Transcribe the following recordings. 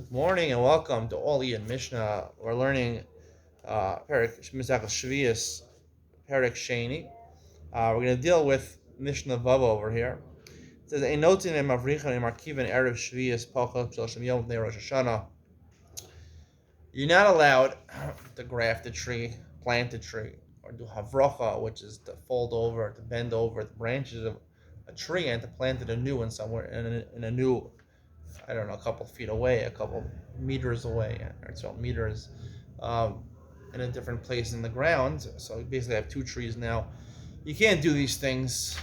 Good morning and welcome to all Iyun Mishna. We're learning Sheviis, Perik Sheni. We're going to deal with Mishnah Vav over here. It says, "Ein notin em avrichan em arkivan erev Sheviis pachal shloshim yom b'nei Rosh Hashanah." You're not allowed to graft a tree, plant a tree, or do havrocha, which is to fold over, to bend over the branches of a tree and to plant it anew in somewhere in a new, I don't know, a couple feet away, a couple meters away, or 12 meters, um, in a different place in the ground. So you basically have two trees now. You can't do these things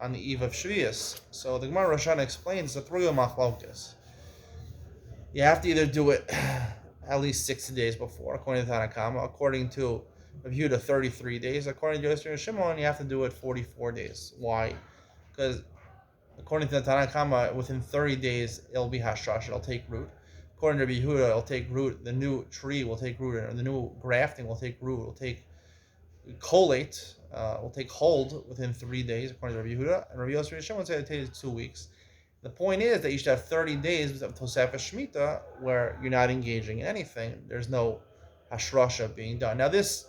on the eve of Sheviis. So the Gemara Rosh Hashanah explains the three machlokes. You have to either do it at least 60 days before, according to Tanakama. According to Rav Yehuda, 33 days. According to Yosef Shimon, you have to do it 44 days. Why? Because according to the Tanakama, within 30 days, it'll be hashrash, it'll take root. According to Rabbi Yehuda, it'll take root, the new tree will take root, and the new grafting will take root, will take collate, will take hold within 3 days, according to Rabbi Yehuda. And Rabbi Yosef Shimon said it takes 2 weeks. The point is that you should have 30 days of Tosefah Shemitah where you're not engaging in anything. There's no hashrasha being done. Now this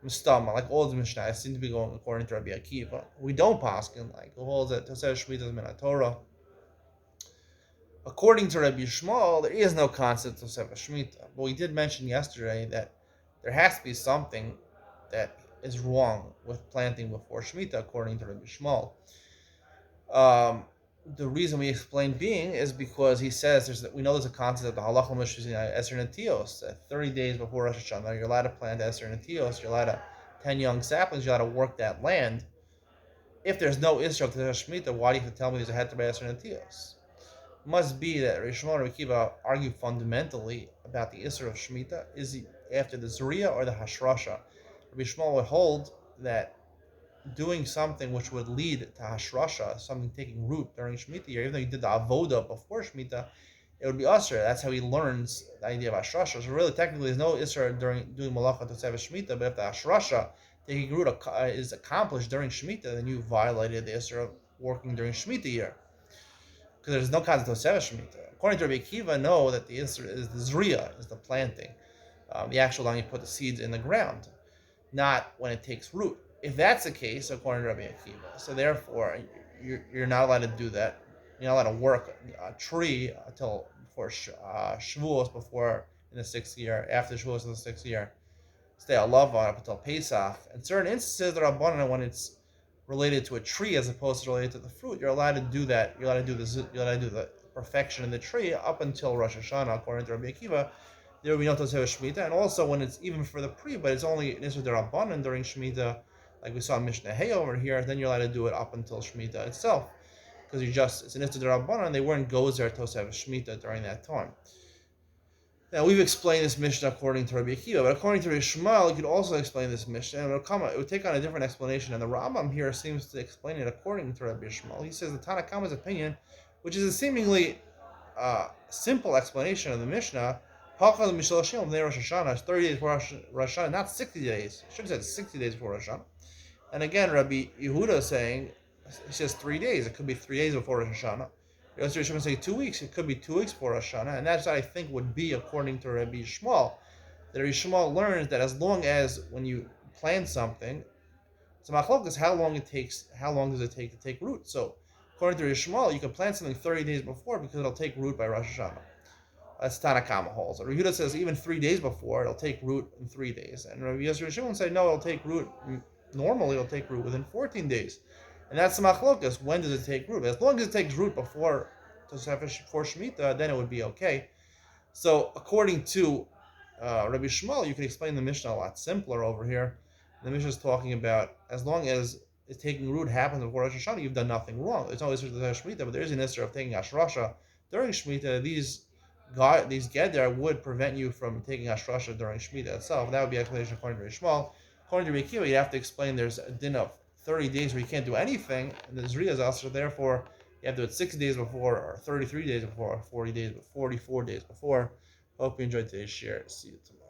Mustama, like all the Mishnah, seem to be going according to Rabbi Akiva. We don't paskin like who holds that Tosefah Shemitah is min Torah. According to Rabbi Shmuel, there is no concept of Tosefah Shemitah. But we did mention yesterday that there has to be something that is wrong with planting before Shemitah, according to Rabbi Shmuel. The reason we explained being is because he says we know there's a concept of the halacha mishuzina eser netios, that 30 days before Rosh Hashanah you're allowed to plant eser netios, you're allowed to 10 young saplings, you're allowed to work that land. If there's no Isra of Shemitah, why do you have to tell me there's a heter by eser netios? It must be that Rish Shimon and Akiva argue fundamentally about the Isra of Shemitah is after the Zuriya or the Hashrasha. Rabbi Shmuel would hold that doing something which would lead to Hashrasha, something taking root during Shemitah year, even though you did the Avoda before Shemitah, it would be Asr. That's how he learns the idea of Hashrasha. So really, technically, there's no Isra during doing Malacha to Tosefah Shemitah, but if the Hashrasha, taking root, is accomplished during Shemitah, then you violated the Isra of working during Shemitah year. Because there's no concept of Tosefah Shemitah. According to Rabbi Akiva, know that the Isra is the Zriya, is the planting. The actual time you put the seeds in the ground, not when it takes root. If that's the case, according to Rabbi Akiva, so therefore you're not allowed to do that. You're not allowed to work a tree until before Shavuos, before in the 6th year, after Shavuos in the 6th year. Stay alav up until Pesach. In certain instances, the Rabbanan, when it's related to a tree as opposed to related to the fruit, you're allowed to do that. You're allowed to do the perfection in the tree up until Rosh Hashanah, according to Rabbi Akiva. There will be no Tosefah Shemitah, and also when it's even for the pre, but it's only an Isra D'Rabbanan during Shemitah, like we saw in Mishna Hey over here, then you're allowed to do it up until Shemitah itself, because it's an Isra D'Rabbanan, they weren't gozer Tosefah Shemitah during that time. Now we've explained this Mishnah according to Rabbi Akiva, but according to Rabbi Shmuel, you could also explain this Mishnah, and it would take on a different explanation, and the Rambam here seems to explain it according to Rabbi Shmuel. He says the Tanakama's opinion, which is a seemingly simple explanation of the Mishnah, Pachal Mishloshim Bnei Rosh Hashanah is 30 days before Rosh Hashanah, not 60 days. I should have said 60 days before Rosh Hashanah. And again, Rabbi Yehuda is saying, he says 3 days. It could be 3 days before Rosh Hashanah. Yosef Shimon say 2 weeks. It could be 2 weeks before Rosh Hashanah. And that's what I think would be according to Rabbi Shmuel. That Rabbi Shmuel learns that as long as when you plant something, it's a machlokes how long does it take to take root? So according to Rabbi Shmuel, you can plant something 30 days before because it'll take root by Rosh Hashanah. That's Tanakama holds. Rabbi Yehuda says even 3 days before, it'll take root in 3 days. And Rabbi Yosef Shimon say no, it'll take root. Normally, it'll take root within 14 days. And that's the machlokas. When does it take root? As long as it takes root before Shemitah, then it would be okay. So according to Rabbi Shmuel, you can explain the Mishnah a lot simpler over here. The Mishnah is talking about as long as it's taking root happens before Rosh Hashanah, you've done nothing wrong. There's no Isra of Shemitah, but there is an Isra of taking Hashrasha during Shemitah. These Geder would prevent you from taking Hashrasha during Shemitah itself. That would be explanation according to Rabbi Shmuel. According to Rabbi Akiva, you have to explain there's a din of 30 days where you can't do anything, and the Zriya is also therefore you have to do it 60 days before, or 33 days before, or 44 days before. Hope you enjoyed today's share. See you tomorrow.